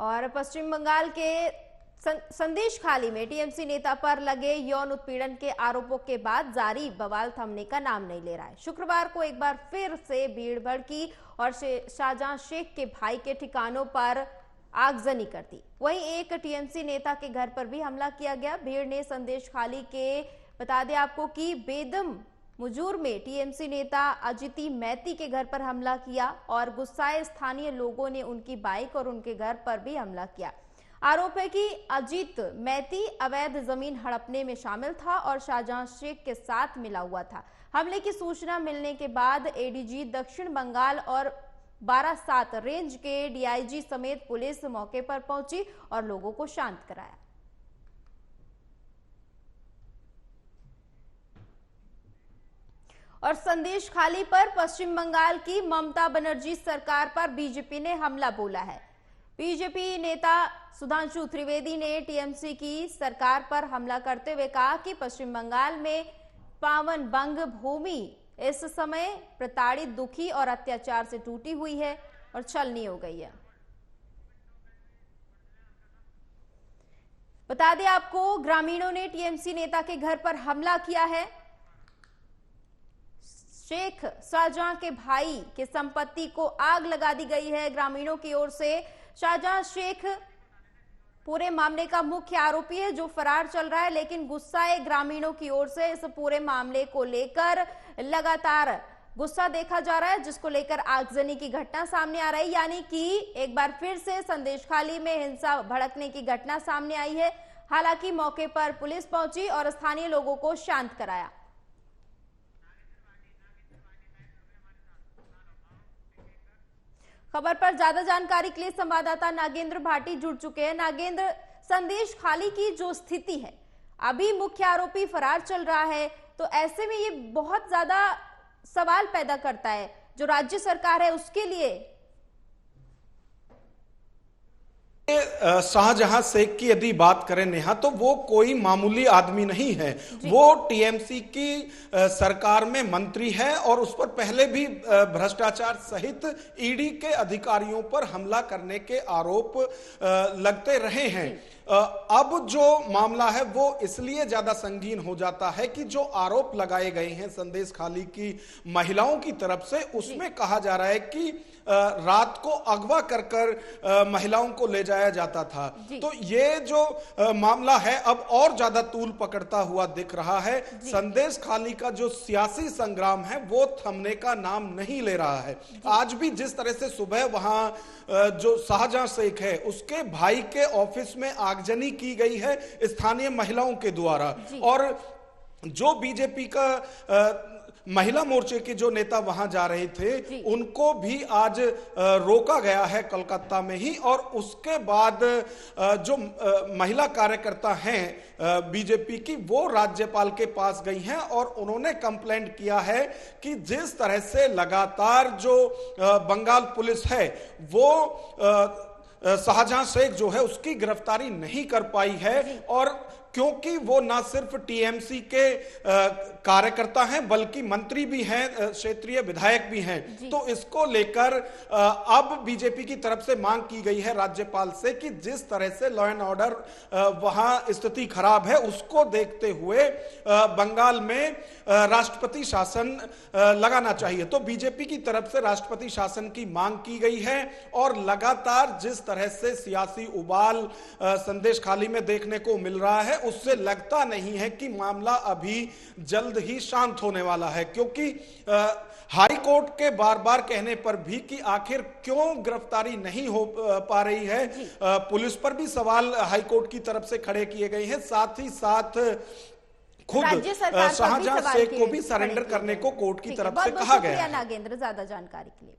और पश्चिम बंगाल के संदेशखाली में टीएमसी नेता पर लगे यौन उत्पीड़न के आरोपों के बाद जारी बवाल थमने का नाम नहीं ले रहा है। शुक्रवार को एक बार फिर से भीड़ भड़की और शाहजहां शेख के भाई के ठिकानों पर आगजनी कर दी। वहीं एक टीएमसी नेता के घर पर भी हमला किया गया। भीड़ ने संदेशखाली के बता दें आपको कि बेदम मुजूर में टीएमसी नेता अजिती मैती के घर पर हमला किया और गुस्साए स्थानीय लोगों ने उनकी बाइक और उनके घर पर भी हमला किया। आरोप है कि अजीत मैती अवैध जमीन हड़पने में शामिल था और शाहजहां शेख के साथ मिला हुआ था। हमले की सूचना मिलने के बाद एडीजी दक्षिण बंगाल और 12/7 रेंज के डीआईजी समेत पुलिस मौके पर पहुंची और लोगों को शांत कराया। और संदेशखाली पर पश्चिम बंगाल की ममता बनर्जी सरकार पर बीजेपी ने हमला बोला है। बीजेपी नेता सुधांशु त्रिवेदी ने टीएमसी की सरकार पर हमला करते हुए कहा कि पश्चिम बंगाल में पावन बंग भूमि इस समय प्रताड़ित, दुखी और अत्याचार से टूटी हुई है और छलनी हो गई है। बता दें आपको, ग्रामीणों ने टीएमसी नेता के घर पर हमला किया है। शेख शाहजहां के भाई के संपत्ति को आग लगा दी गई है ग्रामीणों की ओर से। शाहजहां शेख पूरे मामले का मुख्य आरोपी है जो फरार चल रहा है, लेकिन गुस्साए ग्रामीणों की ओर से इस पूरे मामले को लेकर लगातार गुस्सा देखा जा रहा है, जिसको लेकर आगजनी की घटना सामने आ रही है। यानी कि एक बार फिर से संदेशखाली में हिंसा भड़कने की घटना सामने आई है। हालांकि मौके पर पुलिस पहुंची और स्थानीय लोगों को शांत कराया। खबर पर ज्यादा जानकारी के लिए संवाददाता नागेंद्र भाटी जुड़ चुके हैं। नागेंद्र, संदेशखाली की जो स्थिति है, अभी मुख्य आरोपी फरार चल रहा है, तो ऐसे में ये बहुत ज्यादा सवाल पैदा करता है जो राज्य सरकार है उसके लिए। शाहजहां शेख की यदि बात करें नेहा, तो वो कोई मामूली आदमी नहीं है। वो टीएमसी की सरकार में मंत्री है और उस पर पहले भी भ्रष्टाचार सहित ईडी के अधिकारियों पर हमला करने के आरोप लगते रहे हैं। अब जो मामला है वो इसलिए ज्यादा संगीन हो जाता है कि जो आरोप लगाए गए हैं संदेशखाली की महिलाओं की तरफ से, उसमें कहा जा रहा है कि रात को अगवा कर महिलाओं को ले जाया जाता था। तो ये जो मामला है अब और ज्यादा तूल पकड़ता हुआ दिख रहा है। संदेशखाली का जो सियासी संग्राम है वो थमने का नाम नहीं ले रहा है। आज भी जिस तरह से सुबह वहां जो शाहजहां शेख है उसके भाई के ऑफिस में आगजनी की गई है स्थानीय महिलाओं के द्वारा, और जो बीजेपी का महिला मोर्चे के जो नेता वहां जा रहे थे उनको भी आज रोका गया है कलकत्ता में ही। और उसके बाद जो महिला कार्यकर्ता हैं बीजेपी की, वो राज्यपाल के पास गई हैं और उन्होंने कंप्लेंट किया है कि जिस तरह से लगातार जो बंगाल पुलिस है वो शाहजहां शेख जो है उसकी गिरफ्तारी नहीं कर पाई है, और क्योंकि वो ना सिर्फ टीएमसी के कार्यकर्ता हैं बल्कि मंत्री भी हैं, क्षेत्रीय विधायक भी हैं, तो इसको लेकर अब बीजेपी की तरफ से मांग की गई है राज्यपाल से कि जिस तरह से लॉ एंड ऑर्डर वहां स्थिति खराब है उसको देखते हुए बंगाल में राष्ट्रपति शासन लगाना चाहिए। तो बीजेपी की तरफ से राष्ट्रपति शासन की मांग की गई है और लगातार जिस तरह से सियासी उबाल संदेशखाली में देखने को मिल रहा है उससे लगता नहीं है कि मामला अभी जल्द ही शांत होने वाला है, क्योंकि हाई कोर्ट के बार बार कहने पर भी कि आखिर क्यों गिरफ्तारी नहीं हो पा रही है, पुलिस पर भी सवाल हाई कोर्ट की तरफ से खड़े किए गए हैं। साथ ही साथ खुद शाहजहां शेख को भी सरेंडर करने को कोर्ट की तरफ से कहा गया है। नागेंद्र, ज्यादा जानकारी के लिए।